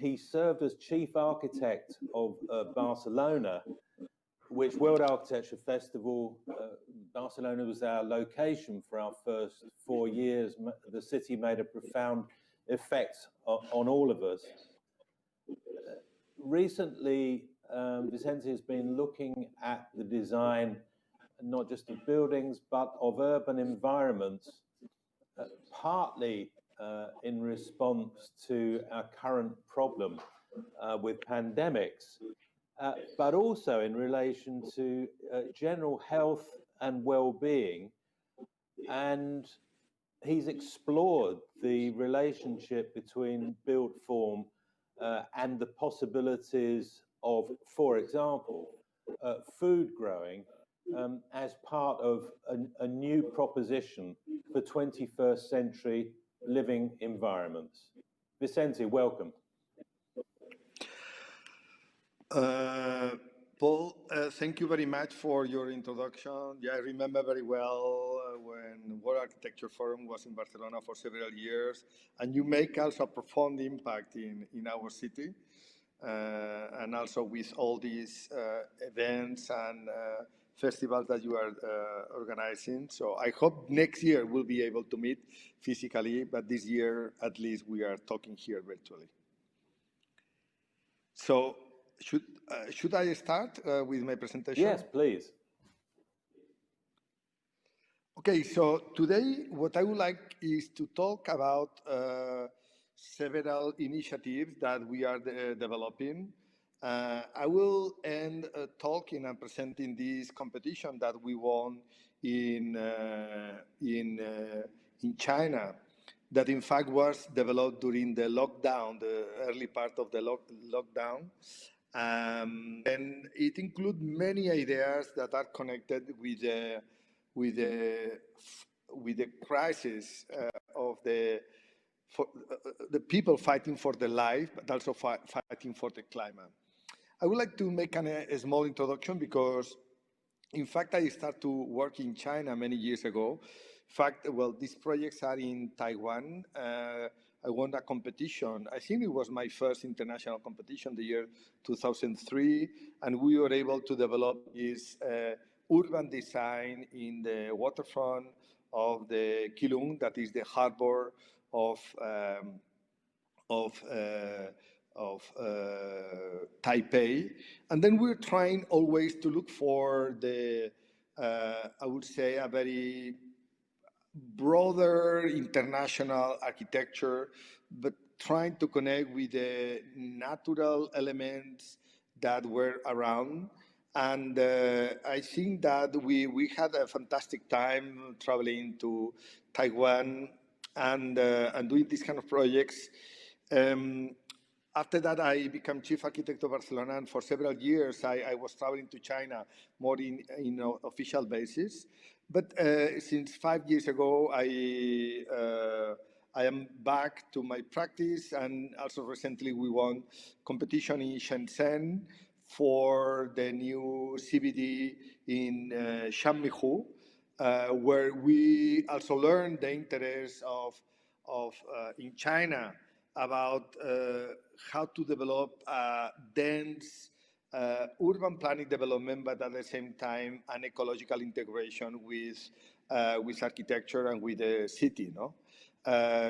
he served as chief architect of Barcelona, which World Architecture Festival, Barcelona was our location for our first 4 years. The city made a profound effect on all of us. Recently, Vicente has been looking at the design, not just of buildings, but of urban environments, partly in response to our current problem with pandemics, but also in relation to general health and well-being. And he's explored the relationship between built form and the possibilities of, for example, food growing as part of a new proposition for 21st century living environments. Vicente, welcome. Paul, thank you very much for your introduction. Yeah, I remember very well when World Architecture Forum was in Barcelona for several years, and you make also a profound impact in our city, and also with all these events and festivals that you are organizing. So I hope next year we'll be able to meet physically, but this year at least we are talking here virtually. So should I start with my presentation? Yes, please. Okay, so today what I would like is to talk about several initiatives that we are developing. I will end talking and presenting this competition that we won in China, that in fact was developed during the lockdown, the early part of the lockdown. And it includes many ideas that are connected with the crisis of the people fighting for their life, but also fighting for the climate. I would like to make a small introduction because, in fact, I started to work in China many years ago. In fact, well, these projects are in Taiwan. I won a competition. I think it was my first international competition, the year 2003, and we were able to develop this urban design in the waterfront of the Keelung, that is the harbor of Taipei. And then we're trying always to look for the, I would say, a very broader international architecture, but trying to connect with the natural elements that were around. And I think that we had a fantastic time traveling to Taiwan and doing these kind of projects. After that, I became chief architect of Barcelona, and for several years, I was traveling to China more in official basis. But since 5 years ago, I am back to my practice, and also recently we won competition in Shenzhen for the new CBD in Shanmihu, where we also learned the interest of in China about how to develop a dense urban planning development, but at the same time an ecological integration with architecture and with the city. No,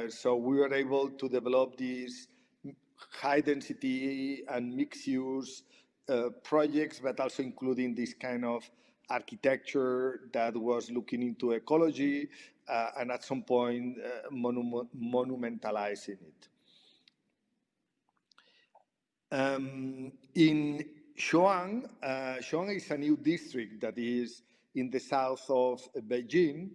so we were able to develop these high density and mixed use projects, but also including this kind of architecture that was looking into ecology and at some point monumentalizing it. In Xiong'an, Xiong'an is a new district that is in the south of Beijing.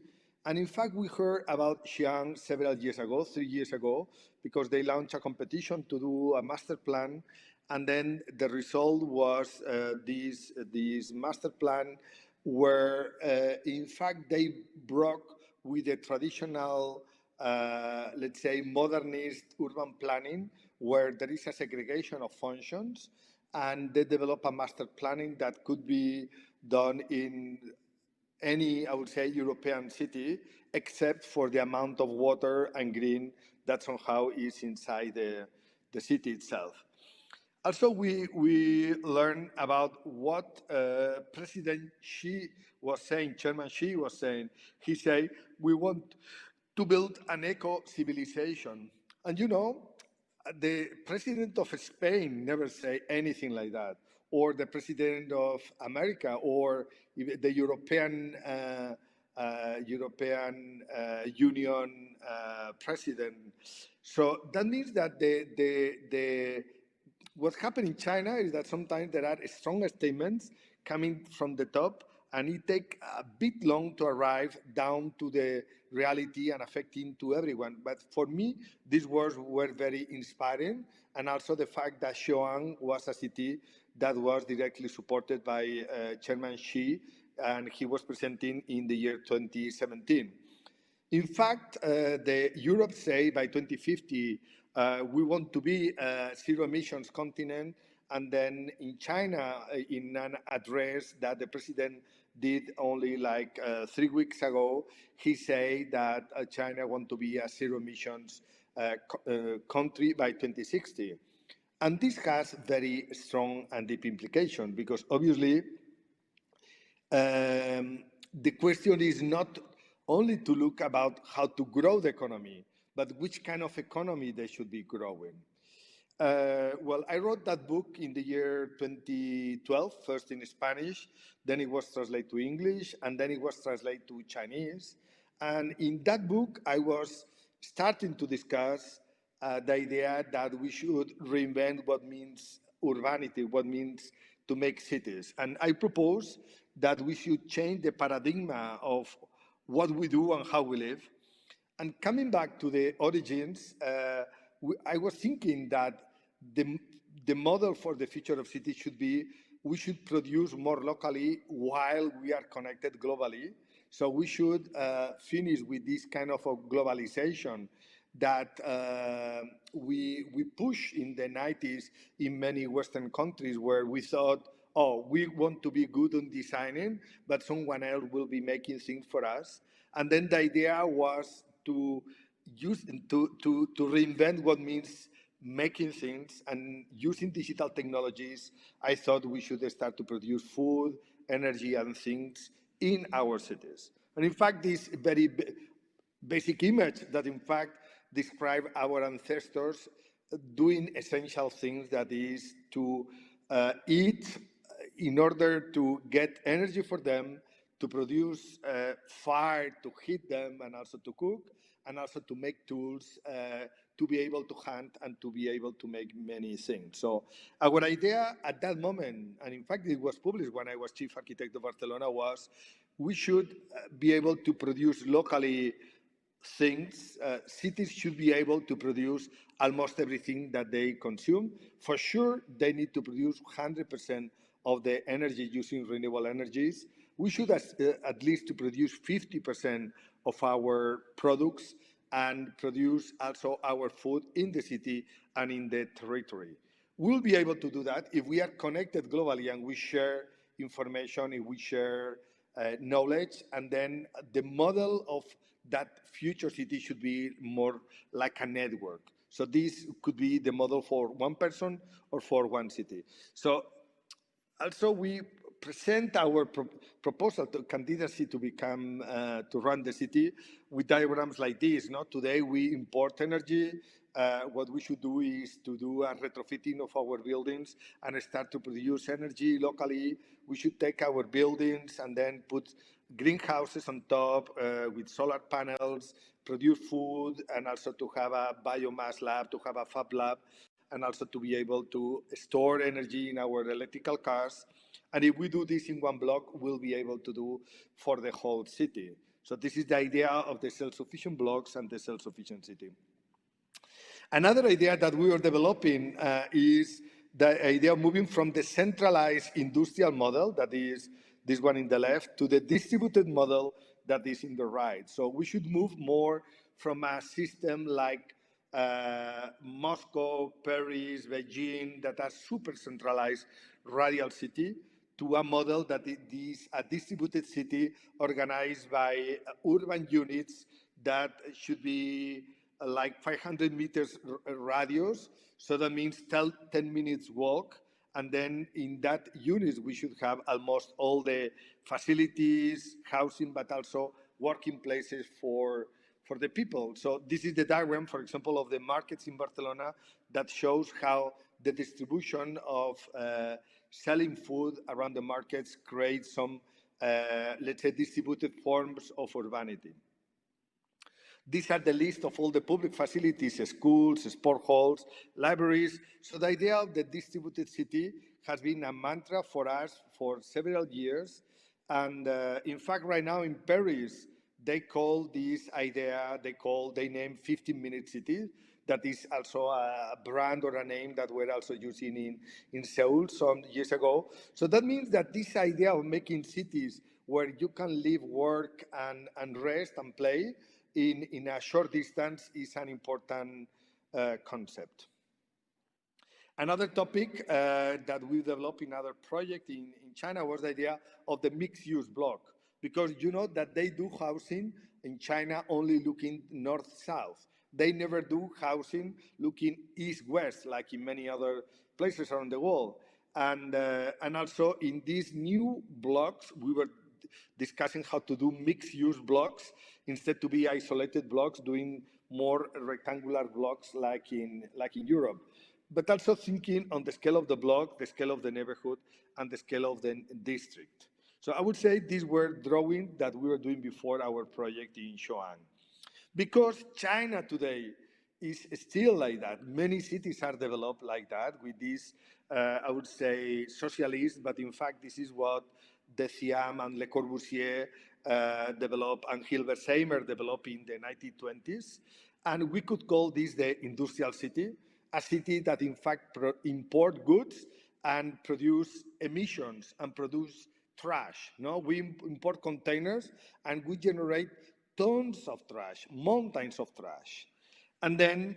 And in fact, we heard about Xi'an several years ago, 3 years ago, because they launched a competition to do a master plan. And then the result was this master plan where, in fact, they broke with the traditional, let's say, modernist urban planning, where there is a segregation of functions, and they develop a master planning that could be done in any, I would say, European city, except for the amount of water and green that somehow is inside the city itself. Also, we learned about what President Xi was saying, Chairman Xi was saying. He said, we want to build an eco-civilization. And you know, the president of Spain never say anything like that, or the president of America, or the European Union president. So that means that what's happening in China is that sometimes there are strong statements coming from the top, and it takes a bit long to arrive down to the reality and affecting to everyone. But for me, these words were very inspiring, and also the fact that Xiong'an was a city that was directly supported by Chairman Xi, and he was presenting in the year 2017. In fact, the Europe say by 2050, we want to be a zero emissions continent. And then in China, in an address that the president did only like 3 weeks ago, he said that China want to be a zero emissions country by 2060. And this has very strong and deep implications, because obviously the question is not only to look about how to grow the economy, but which kind of economy they should be growing. Well, I wrote that book in the year 2012, first in Spanish, then it was translated to English, and then it was translated to Chinese. And in that book, I was starting to discuss the idea that we should reinvent what means urbanity, what means to make cities. And I propose that we should change the paradigm of what we do and how we live. And coming back to the origins, I was thinking that the model for the future of cities should be, we should produce more locally while we are connected globally. So we should finish with this kind of a globalization that we push in the 90s in many Western countries, where we thought, oh, we want to be good on designing, but someone else will be making things for us. And then the idea was to reinvent what means making things, and using digital technologies. I thought we should start to produce food, energy, and things in our cities. And in fact, this very basic image that in fact describe our ancestors doing essential things, that is to eat in order to get energy for them, to produce fire to heat them, and also to cook, and also to make tools to be able to hunt and to be able to make many things. So our idea at that moment, and in fact it was published when I was chief architect of Barcelona, was we should be able to produce locally things. Cities should be able to produce almost everything that they consume. For sure, they need to produce 100% of the energy using renewable energies. We should at least to produce 50% of our products, and produce also our food in the city and in the territory. We'll be able to do that if we are connected globally and we share information, if we share knowledge, and then the model of that future city should be more like a network. So this could be the model for one person or for one city. So also we present our proposal to candidacy to become, to run the city with diagrams like this. No? Today we import energy. What we should do is to do a retrofitting of our buildings and start to produce energy locally. We should take our buildings and then put greenhouses on top with solar panels, produce food, and also to have a biomass lab, to have a fab lab, and also to be able to store energy in our electrical cars. And if we do this in one block, we'll be able to do for the whole city. So this is the idea of the self-sufficient blocks and the self-sufficient city. Another idea that we are developing is the idea of moving from the centralized industrial model, that is this one in the left, to the distributed model that is in the right. So we should move more from a system like Moscow, Paris, Beijing, that are super centralized radial city, to a model that is a distributed city organized by urban units that should be like 500 meters radius. So that means 10 minutes walk. And then in that unit, we should have almost all the facilities, housing, but also working places for the people. So this is the diagram, for example, of the markets in Barcelona that shows how the distribution of selling food around the markets creates some, let's say, distributed forms of urbanity. These are the list of all the public facilities, schools, sport halls, libraries. So the idea of the distributed city has been a mantra for us for several years. And in fact, right now in Paris, they call this idea, they name 15-minute city. That is also a brand or a name that we're also using in Seoul some years ago. So that means that this idea of making cities where you can live, work, and rest and play in a short distance is an important concept. Another topic that we developed in other project in China was the idea of the mixed-use block, because you know that they do housing in China only looking north-south. They never do housing looking east-west, like in many other places around the world. And also in these new blocks, we were discussing how to do mixed-use blocks instead to be isolated blocks, doing more rectangular blocks like in Europe. But also thinking on the scale of the block, the scale of the neighborhood, and the scale of the district. So I would say these were drawings that we were doing before our project in Xiong'an. Because China today is still like that. Many cities are developed like that with this, I would say, socialist, but in fact, this is what the Siam and Le Corbusier developed and Hilbert-Seymour developed in the 1920s. And we could call this the industrial city, a city that in fact import goods and produce emissions and produce trash. No, we import containers and we generate tons of trash, mountains of trash. And then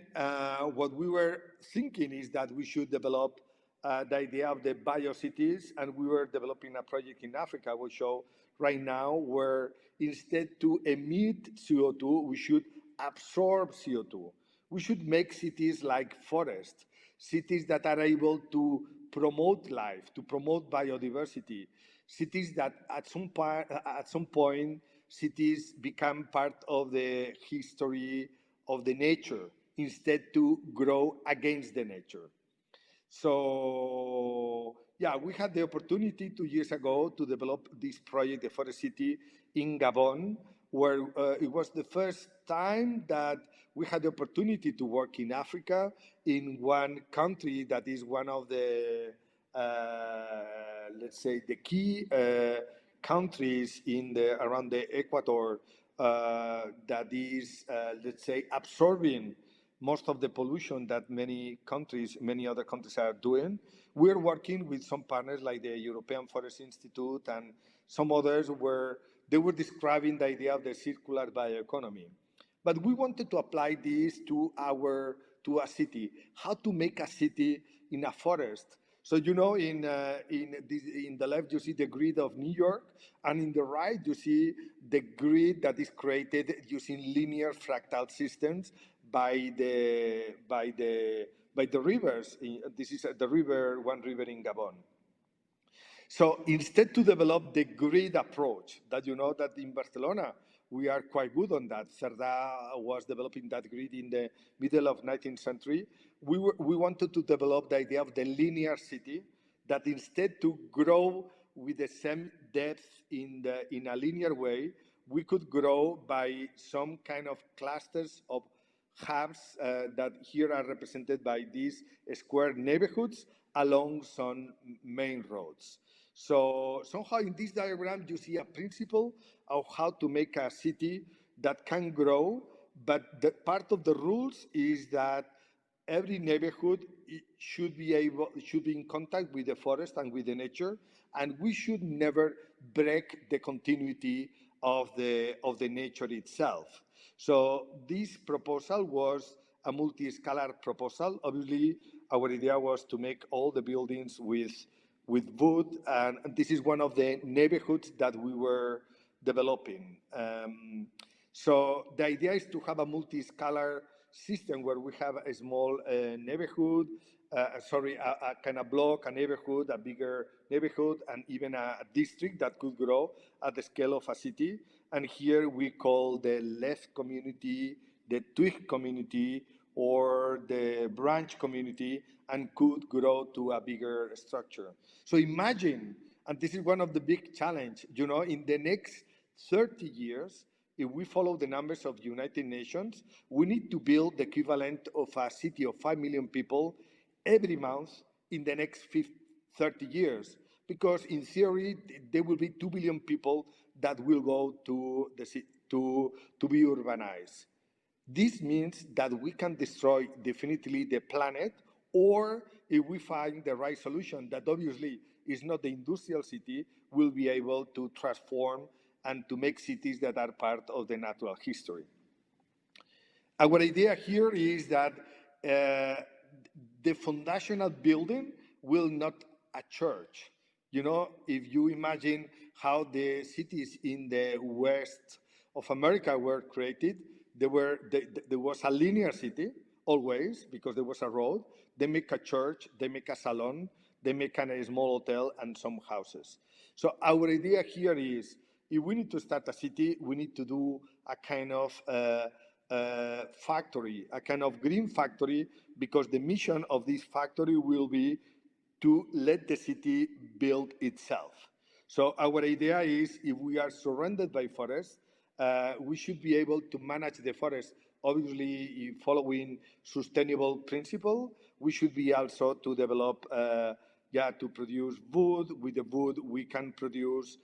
what we were thinking is that we should develop the idea of the Biocities, and we were developing a project in Africa, we show right now, where instead to emit CO2, we should absorb CO2. We should make cities like forests, cities that are able to promote life, to promote biodiversity, cities that at some point, cities become part of the history of the nature instead to grow against the nature. So yeah, we had the opportunity 2 years ago to develop this project, the Forest City, in Gabon, where it was the first time that we had the opportunity to work in Africa, in one country that is one of the, let's say, the key countries around the equator that is, let's say, absorbing most of the pollution that many other countries are doing. We're working with some partners like the European Forest Institute and some others where they were describing the idea of the circular bioeconomy. But we wanted to apply this to a city, how to make a city in a forest. So, you know, in the left, you see the grid of New York, and in the right, you see the grid that is created using linear fractal systems by the rivers. This is one river in Gabon. So instead to develop the grid approach, that you know that in Barcelona, we are quite good on that. Cerdà was developing that grid in the middle of 19th century. We wanted to develop the idea of the linear city, that instead to grow with the same depth in a linear way, we could grow by some kind of clusters of hubs that here are represented by these square neighborhoods along some main roads. So somehow in this diagram, you see a principle of how to make a city that can grow, but the part of the rules is that every neighborhood should be in contact with the forest and with the nature, and we should never break the continuity of the nature itself. So this proposal was a multi-scalar proposal. Obviously, our idea was to make all the buildings with wood, and this is one of the neighborhoods that we were developing. So the idea is to have a multi-scalar system where we have a small neighborhood, a kind of block, a neighborhood, a bigger neighborhood, and even a district that could grow at the scale of a city. And here we call the left community, the twig community, or the branch community, and could grow to a bigger structure. So imagine, and this is one of the big challenge, in the next 30 years, if we follow the numbers of the United Nations, we need to build the equivalent of a city of 5 million people every month in the next 30 years. Because in theory, there will be 2 billion people that will go to the city to be urbanized. This means that we can destroy definitely the planet, or if we find the right solution, that obviously is not the industrial city, we'll be able to transform and to make cities that are part of the natural history. Our idea here is that the foundational building will not a church. If you imagine how the cities in the west of America were created, there was a linear city, always, because there was a road. They make a church, they make a salon, they make a small hotel and some houses. So our idea here is, if we need to start a city, we need to do a kind of factory, a kind of green factory, because the mission of this factory will be to let the city build itself. So our idea is, if we are surrounded by forests, we should be able to manage the forest, obviously following sustainable principle. We should be also to develop, to produce wood. With the wood, we can produce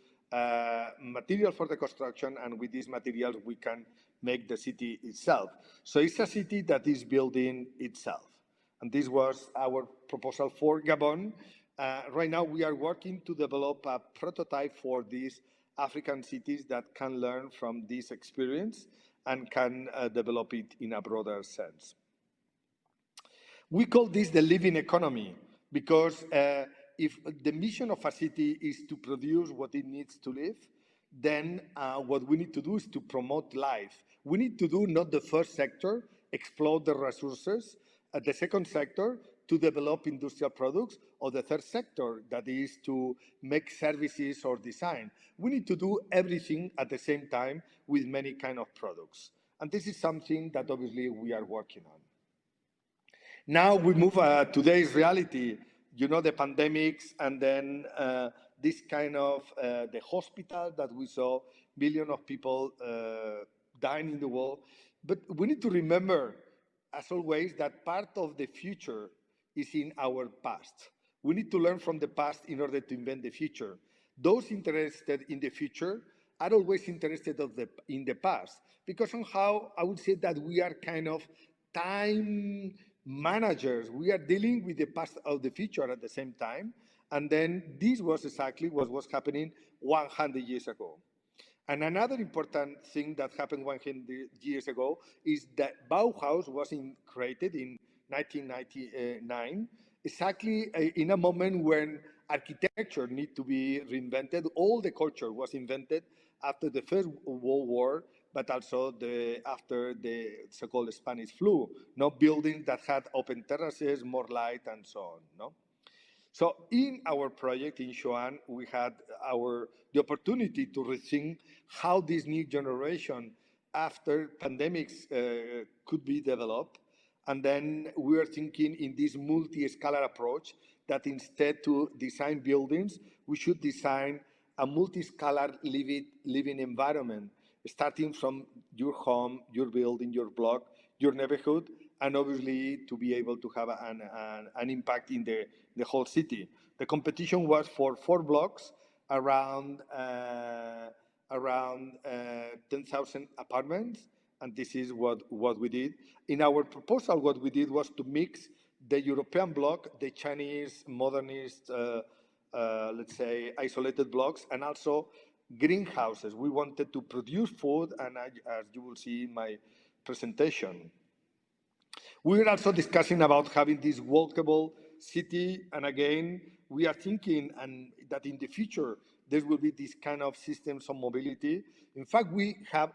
material for the construction, and with these materials, we can make the city itself. So it's a city that is building itself. And this was our proposal for Gabon. Right now, we are working to develop a prototype for these African cities that can learn from this experience and can develop it in a broader sense. We call this the living economy because if the mission of a city is to produce what it needs to live, then what we need to do is to promote life. We need to do not the first sector, exploit the resources, the second sector, to develop industrial products, or the third sector, that is to make services or design. We need to do everything at the same time with many kind of products. And this is something that obviously we are working on. Now we move to today's reality, the pandemics, and then this kind of the hospital that we saw, millions of people dying in the world. But we need to remember, as always, that part of the future is in our past. We need to learn from the past in order to invent the future. Those interested in the future are always interested in the past, because somehow I would say that we are kind of time managers. We are dealing with the past of the future at the same time. And then this was exactly what was happening 100 years ago. And another important thing that happened 100 years ago is that Bauhaus was created in 1999, exactly in a moment when architecture needed to be reinvented. All the culture was invented after the First World War, but also after the so-called Spanish flu. Buildings that had open terraces, more light, and so on. So in our project in Xiong'an, we had the opportunity to rethink how this new generation after pandemics could be developed. And then we are thinking in this multi-scalar approach that instead to design buildings, we should design a multi-scalar living environment, starting from your home, your building, your block, your neighborhood, and obviously to be able to have an impact in the whole city. The competition was for 4 blocks around 10,000 apartments, and this is what we did. In our proposal, what we did was to mix the European block, the Chinese modernist, let's say, isolated blocks, and also greenhouses. We wanted to produce food, and as you will see in my presentation. We are also discussing about having this walkable city, and again, we are thinking that in the future, there will be this kind of systems of mobility. In fact, we have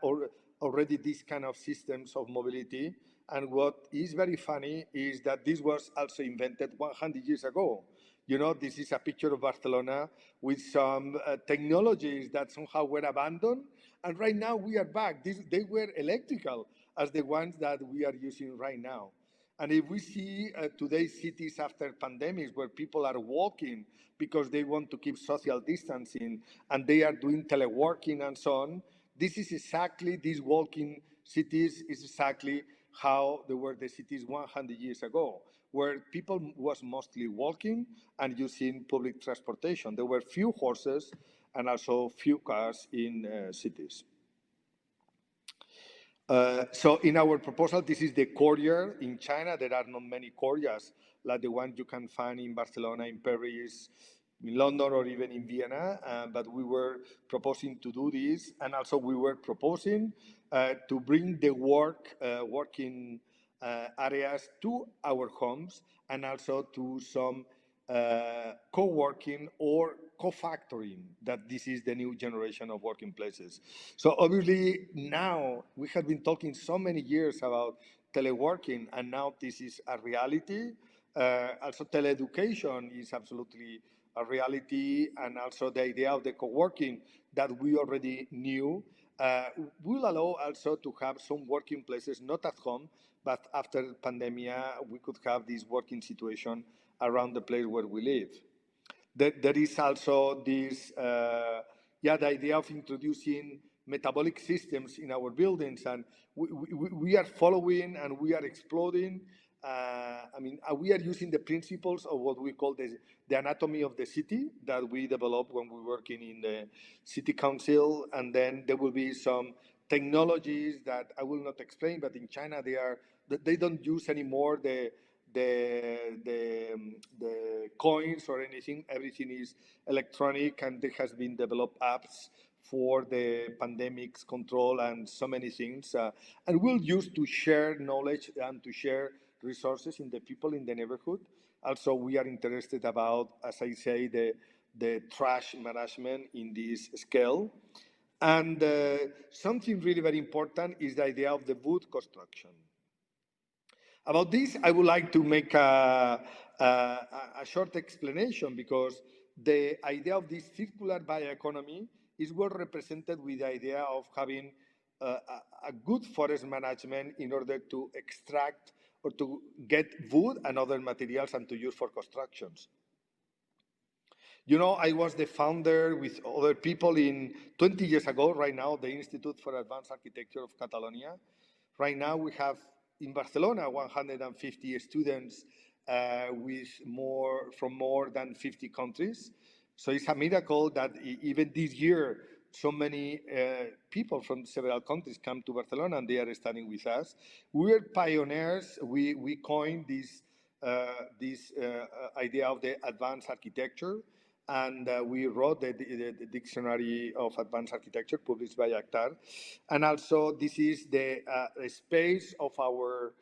already these kind of systems of mobility, And what is very funny is that this was also invented 100 years ago. You know, this is a picture of Barcelona with some technologies that somehow were abandoned. And right now we are back. They were electrical as the ones that we are using right now. And if we see today's cities after pandemics where people are walking because they want to keep social distancing and they are doing teleworking and so on, this is exactly, these walking cities is exactly how they were the cities 100 years ago, where people was mostly walking and using public transportation. There were few horses and also few cars in cities. So in our proposal, this is the Courier in China. There are not many Couriers like the one you can find in Barcelona, in Paris, in London, or even in Vienna. But we were proposing to do this, and also we were proposing to bring the working areas to our homes, and also to some co-working or co-factoring, that this is the new generation of working places. So obviously now we have been talking so many years about teleworking, and now this is a reality. Also teleeducation is absolutely a reality, and also the idea of the co-working that we already knew will allow also to have some working places, not at home, but after the pandemic, we could have this working situation around the place where we live. There is also this, the idea of introducing metabolic systems in our buildings, and we are following and we are exploding. We are using the principles of what we call the anatomy of the city that we developed when we were working in the city council, and then there will be some technologies that I will not explain, but in China they don't use anymore the coins or anything. Everything is electronic, and there has been developed apps for the pandemics control and so many things. And we'll use to share knowledge and to share resources in the people in the neighborhood. Also, we are interested about, as I say, the trash management in this scale. And something really very important is the idea of the wood construction. About this, I would like to make a short explanation, because the idea of this circular bioeconomy is well represented with the idea of having a good forest management in order to extract or to get wood and other materials and to use for constructions. You know, I was the founder with other people 20 years ago, right now, the Institute for Advanced Architecture of Catalonia. Right now we have in Barcelona 150 students from more than 50 countries. So it's a miracle that even this year so many people from several countries come to Barcelona and they are studying with us. We are pioneers. We coined this idea of the advanced architecture, and we wrote the Dictionary of Advanced Architecture published by Akhtar. And also this is the space of our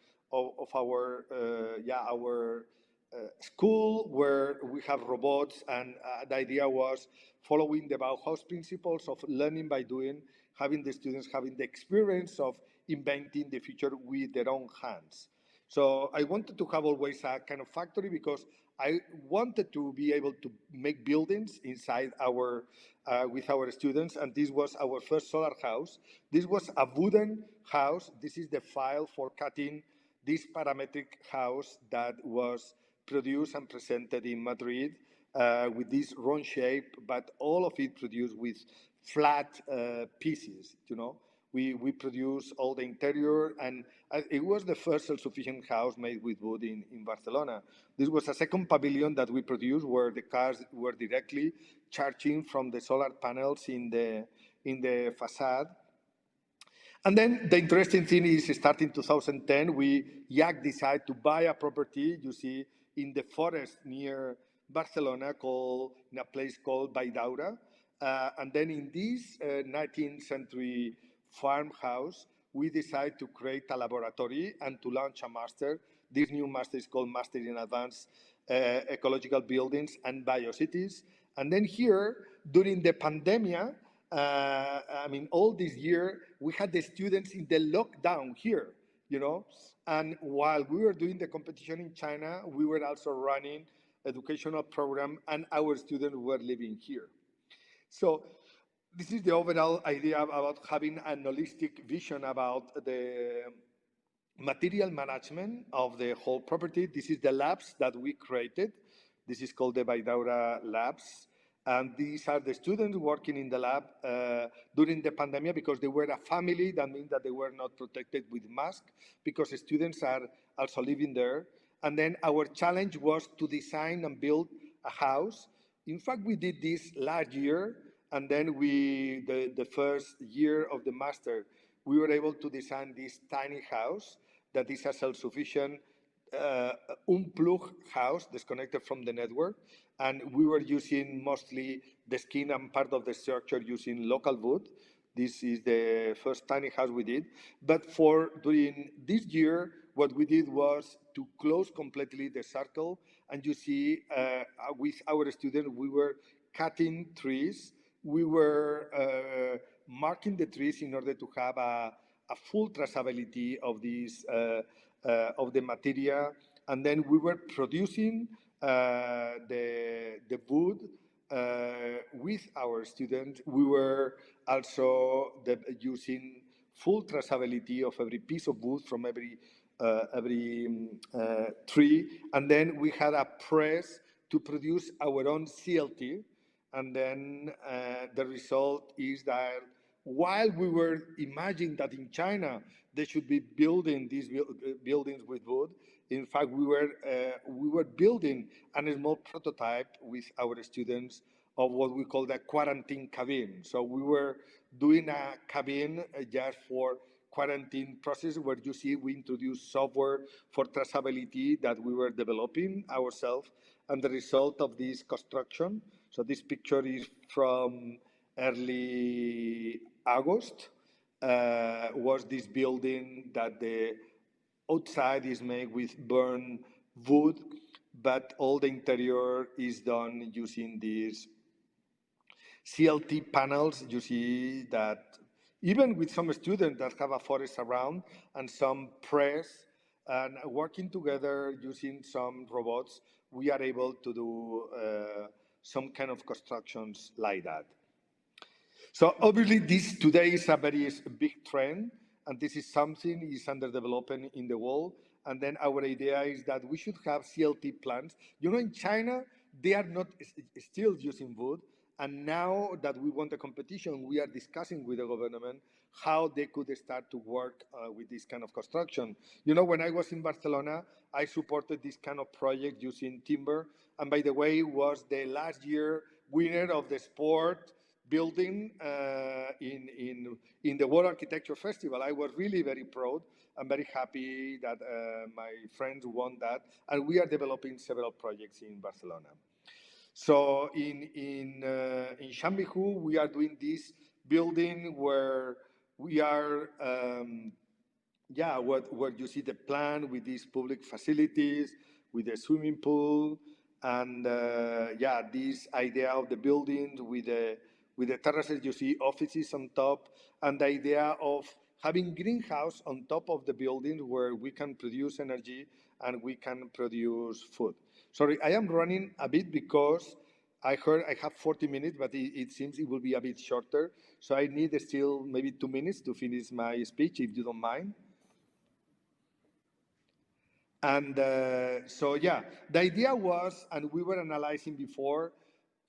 school, where we have robots, and the idea was following the Bauhaus principles of learning by doing, having the students having the experience of inventing the future with their own hands. So I wanted to have always a kind of factory, because I wanted to be able to make buildings inside with our students, and this was our first solar house. This was a wooden house. This is the file for cutting this parametric house that was produced and presented in Madrid with this round shape, but all of it produced with flat pieces, you know. We produced all the interior, and it was the first self-sufficient house made with wood in Barcelona. This was a second pavilion that we produced, where the cars were directly charging from the solar panels in the facade. And then the interesting thing is, starting 2010, YAC decided to buy a property, you see, in the forest near Barcelona, in a place called Valldaura. And then in this 19th century farmhouse, we decided to create a laboratory and to launch a master. This new master is called Master in Advanced Ecological Buildings and Biocities. And then here, during the pandemic, all this year, we had the students in the lockdown here. you know. And while we were doing the competition in China, we were also running educational program, and our students were living here. So this is the overall idea about having an holistic vision about the material management of the whole property. This is the labs that we created. This is called the Vidaura Labs. And these are the students working in the lab during the pandemic because they were a family. That means that they were not protected with masks because the students are also living there. And then our challenge was to design and build a house. In fact, we did this last year. And then the first year of the master, we were able to design this tiny house that is a self-sufficient unplugged house disconnected from the network. And we were using mostly the skin and part of the structure using local wood. This is the first tiny house we did. But during this year, what we did was to close completely the circle. And you see, with our students, we were cutting trees. We were marking the trees in order to have a full traceability of these of the material, and then we were producing the wood with our students. We were also using full traceability of every piece of wood from every tree, and then we had a press to produce our own CLT, and then the result is that while we were imagining that in China they should be building these buildings with wood, in fact we were building a small prototype with our students of what we call the quarantine cabin. So we were doing a cabin just for quarantine process where you see we introduced software for traceability that we were developing ourselves, and the result of this construction. So this picture is from early August, was this building that the outside is made with burned wood, but all the interior is done using these CLT panels. You see that even with some students that have a forest around and some press and working together using some robots, we are able to do some kind of constructions like that. So obviously this today is a very big trend, and this is something is under development in the world. And then our idea is that we should have CLT plants. You know, in China, they are not still using wood. And now that we want a competition, we are discussing with the government how they could start to work with this kind of construction. You know, when I was in Barcelona, I supported this kind of project using timber. And by the way, was the last year winner of the sport building in the World Architecture Festival. I was really very proud. I'm very happy that my friends won that. And we are developing several projects in Barcelona. So in Shanbihu, we are doing this building where we are, where you see the plan with these public facilities, with the swimming pool, and this idea of the buildings with the terraces. You see offices on top, and the idea of having greenhouse on top of the building where we can produce energy and we can produce food. Sorry, I am running a bit because I heard I have 40 minutes, but it seems it will be a bit shorter. So I need still maybe 2 minutes to finish my speech, if you don't mind. And the idea was, and we were analyzing before,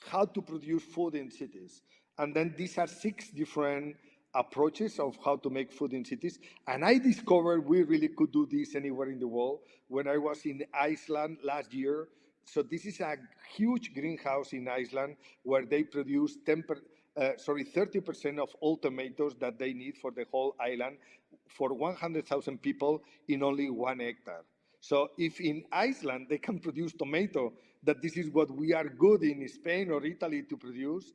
how to produce food in cities. And then these are 6 different approaches of how to make food in cities. And I discovered we really could do this anywhere in the world when I was in Iceland last year. So this is a huge greenhouse in Iceland where they produce 30% of all tomatoes that they need for the whole island for 100,000 people in only 1 hectare. So if in Iceland they can produce tomato, that this is what we are good in Spain or Italy to produce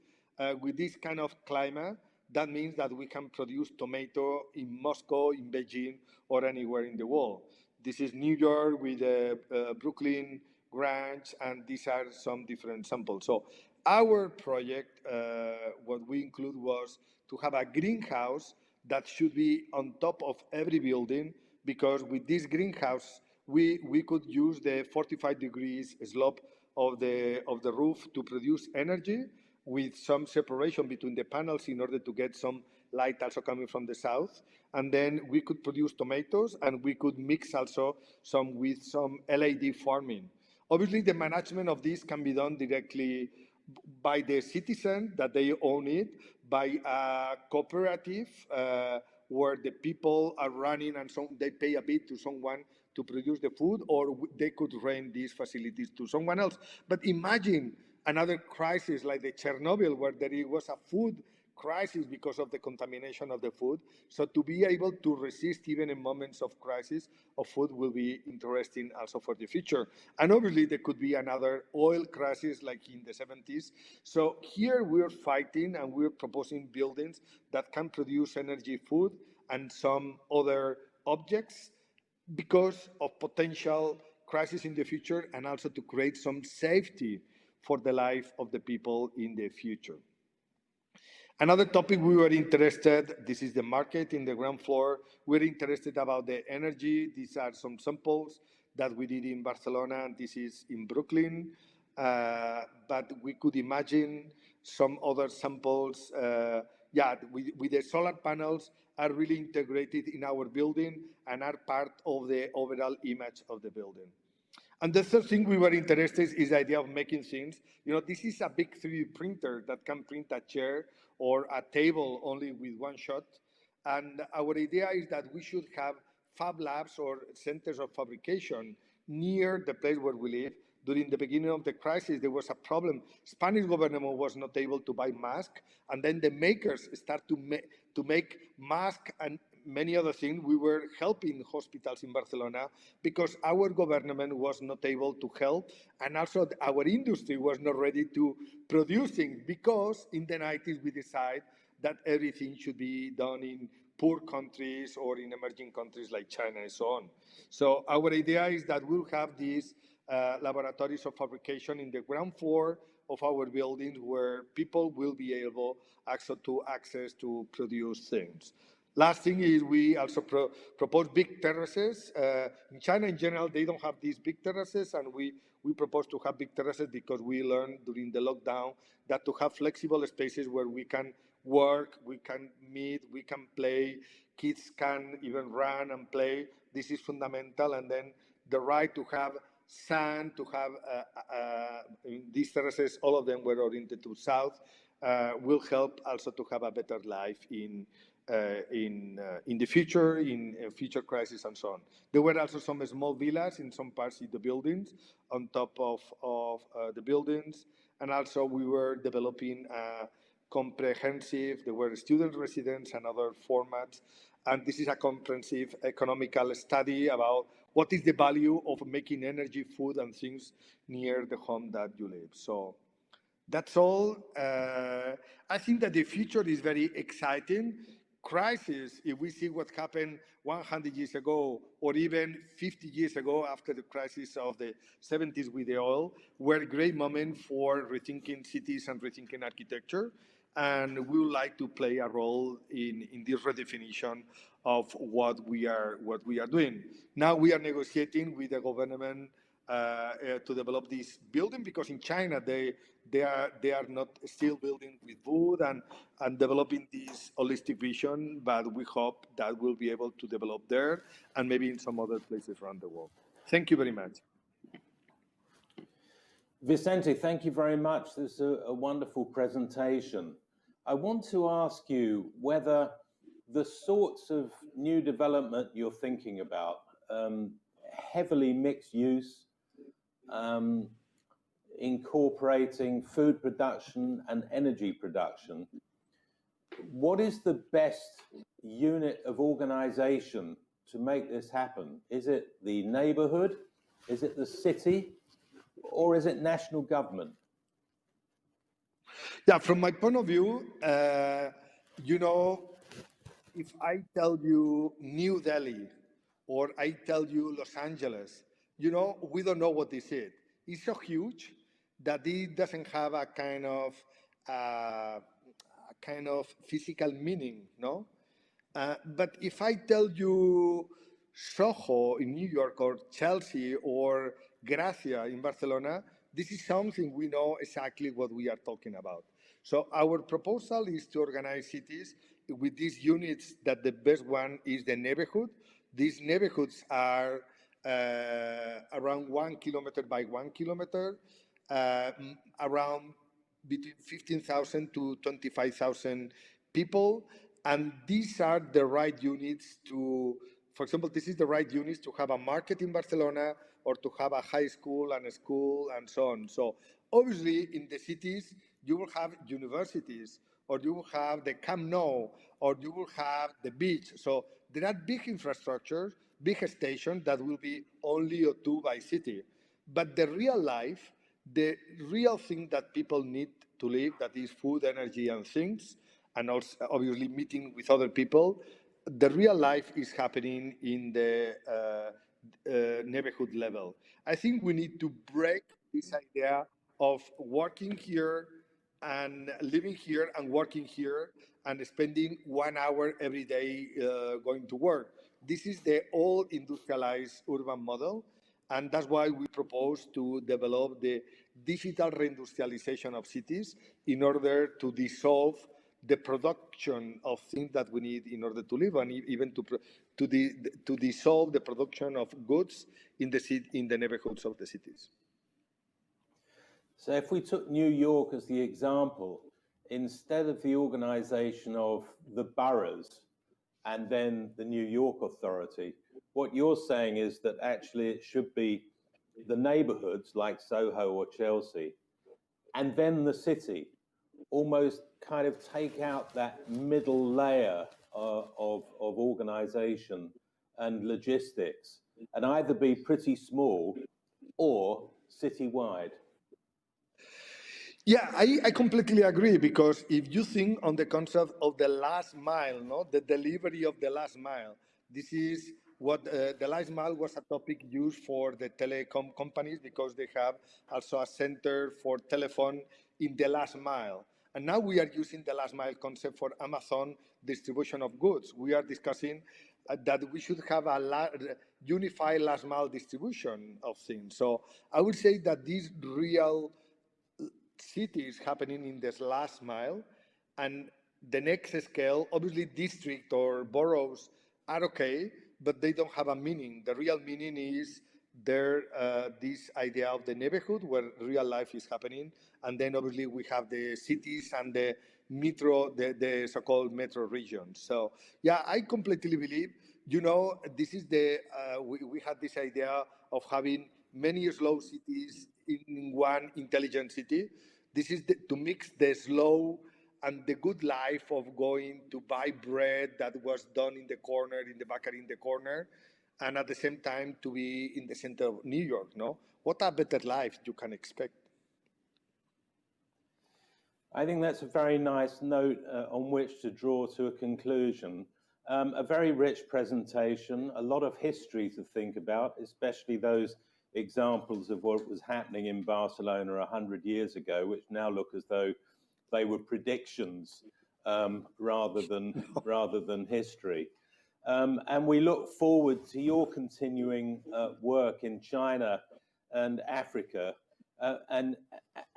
with this kind of climate, that means that we can produce tomato in Moscow, in Beijing, or anywhere in the world. This is New York with Brooklyn Grange, and these are some different samples. So our project, what we include was to have a greenhouse that should be on top of every building, because with this greenhouse, we could use the 45 degrees slope of the roof to produce energy with some separation between the panels in order to get some light also coming from the south. And then we could produce tomatoes, and we could mix also some with some LED farming. Obviously, the management of this can be done directly by the citizen that they own it, by a cooperative where the people are running and so they pay a bit to someone to produce the food, or they could rent these facilities to someone else. But imagine another crisis like the Chernobyl, where there was a food crisis because of the contamination of the food. So to be able to resist even in moments of crisis of food will be interesting also for the future. And obviously there could be another oil crisis like in the 70s. So here we're fighting and we're proposing buildings that can produce energy, food, and some other objects because of potential crisis in the future, and also to create some safety for the life of the people in the future. Another topic we were interested, this is the market in the ground floor. We're interested about the energy. These are some samples that we did in Barcelona, and this is in Brooklyn. But we could imagine some other samples. With the solar panels are really integrated in our building and are part of the overall image of the building. And the third thing we were interested is the idea of making things. You know, this is a big 3D printer that can print a chair or a table only with one shot. And our idea is that we should have fab labs or centers of fabrication near the place where we live. During the beginning of the crisis, there was a problem. Spanish government was not able to buy masks, and then the makers start to make masks and many other things. We were helping hospitals in Barcelona because our government was not able to help, and also our industry was not ready to producing, because in the 90s we decided that everything should be done in poor countries or in emerging countries like China and so on. So our idea is that we'll have these laboratories of fabrication in the ground floor of our buildings where people will be able also to access to produce things. Last thing is we also propose big terraces. In China in general, they don't have these big terraces, and we propose to have big terraces because we learned during the lockdown that to have flexible spaces where we can work, we can meet, we can play, kids can even run and play. This is fundamental. And then the right to have sun, to have these terraces, all of them were oriented to south, will help also to have a better life in the future, in future crises and so on. There were also some small villas in some parts of the buildings, on top of the buildings. And also we were developing comprehensive, there were student residence and other formats. And this is a comprehensive economical study about what is the value of making energy, food, and things near the home that you live. So that's all. I think that the future is very exciting. Crisis, if we see what happened 100 years ago, or even 50 years ago after the crisis of the 70s with the oil, were a great moment for rethinking cities and rethinking architecture. And we would like to play a role in this redefinition of what we are doing. Now we are negotiating with the government to develop this building, because in China they are not still building with wood and developing this holistic vision, but we hope that we'll be able to develop there and maybe in some other places around the world. Thank you very much. Vicente, thank you very much. This is a wonderful presentation. I want to ask you whether the sorts of new development you're thinking about, heavily mixed use, incorporating food production and energy production, what is the best unit of organization to make this happen? Is it the neighborhood? Is it the city? Or is it national government? Yeah, from my point of view, you know, if I tell you New Delhi or I tell you Los Angeles, you know, we don't know what this is. It's so huge that it doesn't have a kind of physical meaning, no? But if I tell you Soho in New York or Chelsea or Gracia in Barcelona, this is something we know exactly what we are talking about. So our proposal is to organize cities with these units that the best one is the neighborhood. These neighborhoods are around 1 kilometer by 1 kilometer, around between 15,000 to 25,000 people. And these are the right units to, for example, this is the right units to have a market in Barcelona or to have a high school and a school and so on. So obviously in the cities, you will have universities, or you will have the Camp Nou, or you will have the beach. So there are big infrastructures, big stations that will be only O2 by city. But the real life, the real thing that people need to live, that is food, energy, and things, and also obviously meeting with other people, the real life is happening in the neighborhood level. I think we need to break this idea of working here and living here and working here and spending 1 hour every day going to work. This is the old industrialized urban model, and that's why we propose to develop the digital reindustrialization of cities in order to dissolve the production of things that we need in order to live, and even to dissolve the production of goods in the neighborhoods of the cities. So if we took New York as the example, instead of the organization of the boroughs and then the New York Authority, what you're saying is that actually it should be the neighborhoods like Soho or Chelsea, and then the city, almost kind of take out that middle layer of organization and logistics, and either be pretty small or citywide. Yeah, I completely agree, because if you think on the concept of the last mile, no, the delivery of the last mile, this is what the last mile was a topic used for the telecom companies, because they have also a center for telephone in the last mile. And now we are using the last mile concept for Amazon distribution of goods. We are discussing that we should have a unified last mile distribution of things. So I would say that this real cities happening in this last mile, and the next scale, obviously district or boroughs are okay, but they don't have a meaning. The real meaning is there this idea of the neighborhood where real life is happening, and then obviously we have the cities and the metro, the so-called metro regions. So yeah, I completely believe, you know, this is the we had this idea of having many slow cities in one intelligent city. This is to mix the slow and the good life of going to buy bread that was done in the corner, in the bakery in the corner, and at the same time to be in the center of New York, no? What a better life you can expect. I think that's a very nice note on which to draw to a conclusion. A very rich presentation, a lot of history to think about, especially those examples of what was happening in Barcelona 100 years ago, which now look as though they were predictions rather than history. And we look forward to your continuing work in China and Africa. And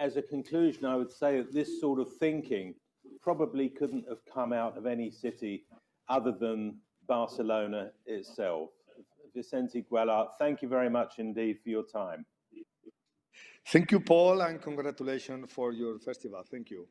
as a conclusion, I would say that this sort of thinking probably couldn't have come out of any city other than Barcelona itself. Vicente Guallart, thank you very much indeed for your time. Thank you, Paul, and congratulations for your festival. Thank you.